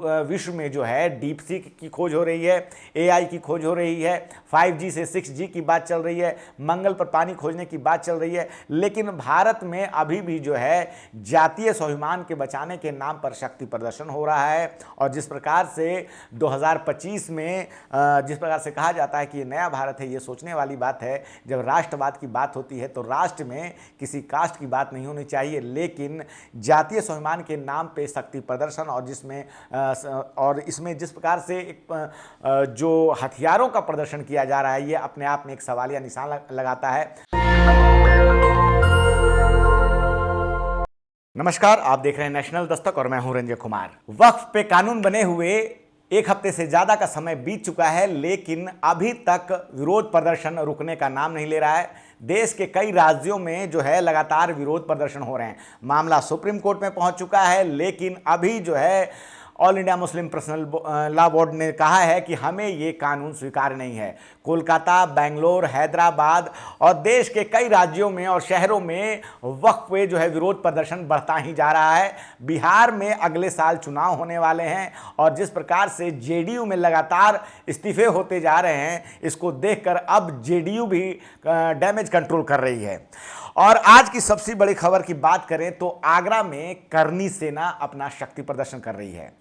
विश्व में जो है डीप सीक की खोज हो रही है, एआई की खोज हो रही है, 5G से 6G की बात चल रही है, मंगल पर पानी खोजने की बात चल रही है। लेकिन भारत में अभी भी जो है जातीय स्वाभिमान के बचाने के नाम पर शक्ति प्रदर्शन हो रहा है। और जिस प्रकार से 2025 में जिस प्रकार से कहा जाता है कि ये नया भारत है, ये सोचने वाली बात है। जब राष्ट्रवाद की बात होती है तो राष्ट्र में किसी कास्ट की बात नहीं होनी चाहिए, लेकिन जातीय स्वाभिमान के नाम पे शक्ति प्रदर्शन और इसमें जिस प्रकार से एक जो हथियारों का प्रदर्शन किया जा रहा है, ये अपने आप में एक सवालिया निशान लगाता है। नमस्कार, आप देख रहे हैं नेशनल दस्तक और मैं हूं रंजय कुमार। वक्फ पे कानून बने हुए एक हफ्ते से ज्यादा का समय बीत चुका है, लेकिन अभी तक विरोध प्रदर्शन रुकने का नाम नहीं ले रहा है। देश के कई राज्यों में जो है लगातार विरोध प्रदर्शन हो रहे हैं। मामला सुप्रीम कोर्ट में पहुंच चुका है, लेकिन अभी जो है all India Muslim personal law board ने कहा है कि हमें ये कानून स्वीकार नहीं है। कोलकाता, बेंगलोर, हैदराबाद और देश के कई राज्यों में और शहरों में वक्फ पे जो है विरोध प्रदर्शन बढ़ता ही जा रहा है। बिहार में अगले साल चुनाव होने वाले हैं और जिस प्रकार से जेडीयू में लगातार इस्तीफे होते जा रहे हैं, इसको देखकर अब जेडीयू भी डैमेज कंट्रोल कर रही है। और आज की सबसे बड़ी खबर की बात करें तो आगरा में करनी सेना अपना शक्ति प्रदर्शन कर रही है।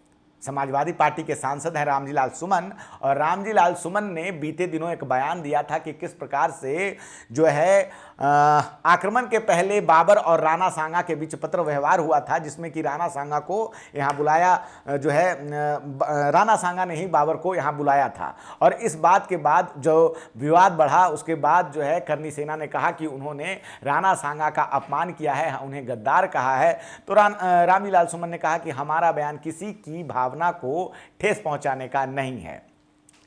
समाजवादी पार्टी के सांसद हैं रामजी लाल सुमन, और रामजी लाल सुमन ने बीते दिनों एक बयान दिया था कि किस प्रकार से जो है आक्रमण के पहले बाबर और राणा सांगा के बीच पत्र व्यवहार हुआ था, जिसमें कि राणा सांगा को यहाँ बुलाया, जो है राणा सांगा ने ही बाबर को यहाँ बुलाया था। और इस बात के बाद जो विवाद बढ़ा, उसके बाद जो है करनी सेना ने कहा कि उन्होंने राणा सांगा का अपमान किया है, उन्हें गद्दार कहा है। तो रामजी लाल सुमन ने कहा कि हमारा बयान किसी की भावना को ठेस पहुंचाने का नहीं है।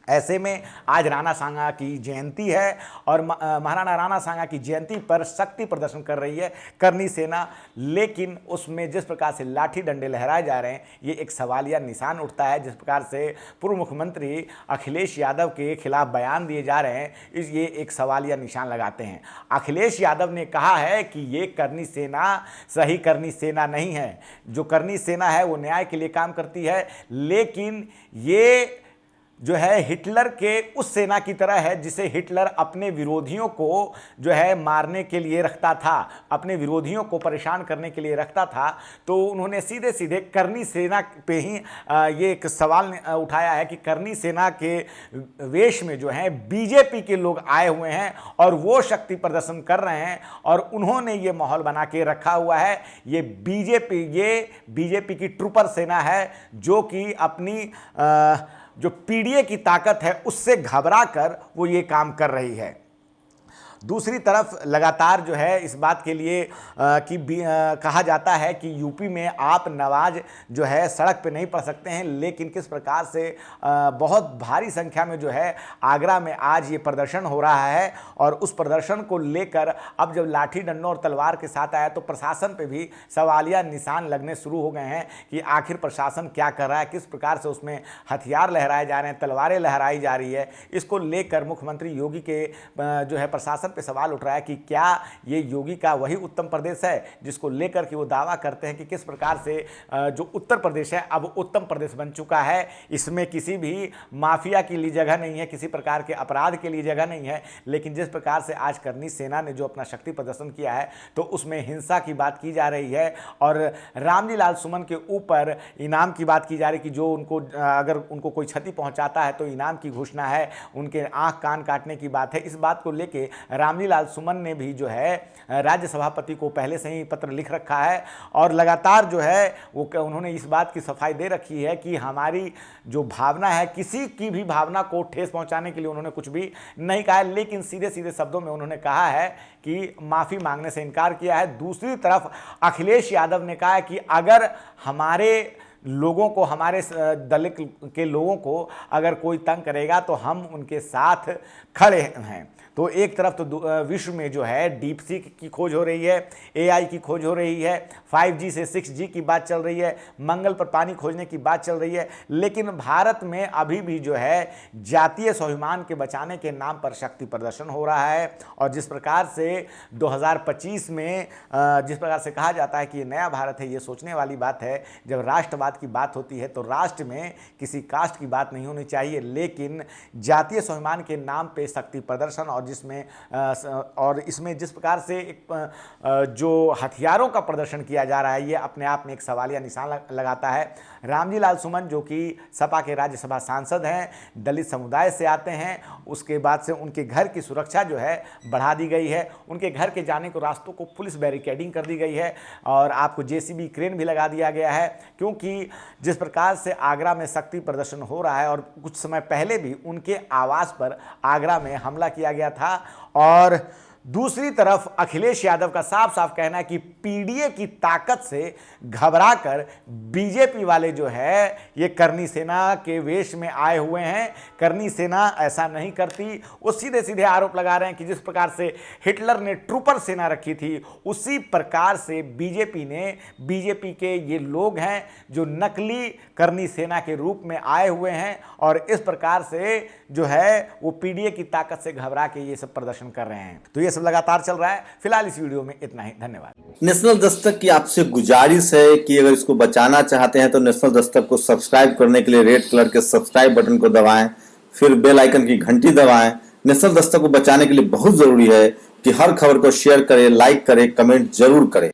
ऐसे में आज राणा सांगा की जयंती है और महाराणा राणा सांगा की जयंती पर शक्ति प्रदर्शन कर रही है करनी सेना, लेकिन उसमें जिस प्रकार से लाठी डंडे लहराए जा रहे हैं, ये एक सवालिया निशान उठता है। जिस प्रकार से पूर्व मुख्यमंत्री अखिलेश यादव के खिलाफ बयान दिए जा रहे हैं, ये एक सवालिया निशान लगाते हैं। अखिलेश यादव ने कहा है कि ये करनी सेना सही करनी सेना नहीं है। जो करनी सेना है वो न्याय के लिए काम करती है, लेकिन ये जो है हिटलर के उस सेना की तरह है जिसे हिटलर अपने विरोधियों को जो है मारने के लिए रखता था, अपने विरोधियों को परेशान करने के लिए रखता था। तो उन्होंने सीधे सीधे करनी सेना पे ही ये एक सवाल उठाया है कि करनी सेना के वेश में जो है बीजेपी के लोग आए हुए हैं और वो शक्ति प्रदर्शन कर रहे हैं और उन्होंने ये माहौल बना के रखा हुआ है। ये बीजेपी की ट्रूपर सेना है जो कि अपनी जो पीडीए की ताकत है उससे घबरा कर वो ये काम कर रही है। दूसरी तरफ लगातार जो है इस बात के लिए कहा जाता है कि यूपी में आप नवाज जो है सड़क पे नहीं पड़ सकते हैं, लेकिन किस प्रकार से बहुत भारी संख्या में जो है आगरा में आज ये प्रदर्शन हो रहा है। और उस प्रदर्शन को लेकर अब जब लाठी डंडों और तलवार के साथ आया तो प्रशासन पे भी सवालिया निशान लगने शुरू हो गए हैं कि आखिर प्रशासन क्या कर रहा है, किस प्रकार से उसमें हथियार लहराए जा रहे हैं, तलवारें लहराई जा रही है। इसको लेकर मुख्यमंत्री योगी के जो है प्रशासन पे सवाल उठ रहा है कि क्या ये योगी का वही उत्तर प्रदेश है जिसको लेकर कि वो दावा करते हैं कि किस प्रकार से जो उत्तर प्रदेश है अब उत्तम प्रदेश बन चुका है। इसमें किसी भी माफिया के लिए जगह नहीं है, किसी प्रकार के अपराध के लिए जगह नहीं है। लेकिन जिस प्रकार से आज करनी सेना ने जो अपना शक्ति प्रदर्शन किया है तो उसमें हिंसा की बात की जा रही है और रामजी लाल सुमन के ऊपर इनाम की बात की जा रही है कि जो उनको अगर उनको कोई क्षति पहुंचाता है तो इनाम की घोषणा है, उनके आंख कान काटने की बात है। इस बात को लेके रामजी लाल सुमन ने भी जो है राज्य सभापति को पहले से ही पत्र लिख रखा है और लगातार जो है वो उन्होंने इस बात की सफाई दे रखी है कि हमारी जो भावना है, किसी की भी भावना को ठेस पहुंचाने के लिए उन्होंने कुछ भी नहीं कहा है, लेकिन सीधे सीधे शब्दों में उन्होंने कहा है कि माफ़ी मांगने से इनकार किया है। दूसरी तरफ अखिलेश यादव ने कहा है कि अगर हमारे लोगों को, हमारे दलित के लोगों को अगर कोई तंग करेगा तो हम उनके साथ खड़े हैं। तो एक तरफ तो विश्व में जो है डीप सीक की खोज हो रही है, एआई की खोज हो रही है, 5G से 6G की बात चल रही है, मंगल पर पानी खोजने की बात चल रही है, लेकिन भारत में अभी भी जो है जातीय स्वाभिमान के बचाने के नाम पर शक्ति प्रदर्शन हो रहा है। और जिस प्रकार से 2025 में जिस प्रकार से कहा जाता है कि ये नया भारत है, ये सोचने वाली बात है। जब राष्ट्रवाद राष्ट्रवाद की बात होती है तो राष्ट्र में किसी कास्ट की बात नहीं होनी चाहिए, लेकिन जातीय स्वाभिमान के नाम पे शक्ति प्रदर्शन और इसमें जिस प्रकार से एक जो हथियारों का प्रदर्शन किया जा रहा है, ये अपने आप में एक सवालिया निशान लगाता है। रामजी लाल सुमन जो कि सपा के राज्यसभा सांसद हैं, दलित समुदाय से आते हैं, उसके बाद से उनके घर की सुरक्षा जो है बढ़ा दी गई है, उनके घर के जाने को रास्तों को पुलिस बैरिकेडिंग कर दी गई है और आपको जेसीबी क्रेन भी लगा दिया गया है, क्योंकि जिस प्रकार से आगरा में शक्ति प्रदर्शन हो रहा है और कुछ समय पहले भी उनके आवास पर आगरा में हमला किया गया था। और दूसरी तरफ अखिलेश यादव का साफ साफ कहना है कि पीडीए की ताकत से घबराकर बीजेपी वाले जो है ये करनी सेना के वेश में आए हुए हैं। करनी सेना ऐसा नहीं करती। वो सीधे सीधे आरोप लगा रहे हैं कि जिस प्रकार से हिटलर ने ट्रूपर सेना रखी थी, उसी प्रकार से बीजेपी के ये लोग हैं जो नकली करनी सेना के रूप में आए हुए हैं और इस प्रकार से जो है वो पीडीए की ताकत से घबरा के ये सब प्रदर्शन कर रहे हैं। तो ये सब लगातार चल रहा है। फिलहाल इस वीडियो में इतना ही, धन्यवाद। नेशनल दस्तक की आपसे गुजारिश है कि अगर इसको बचाना चाहते हैं तो नेशनल दस्तक को सब्सक्राइब करने के लिए रेड कलर के सब्सक्राइब बटन को दबाएं, फिर बेल आइकन की घंटी दबाएं। नेशनल दस्तक को बचाने के लिए बहुत जरूरी है कि हर खबर को शेयर करें, लाइक करें, कमेंट जरूर करें।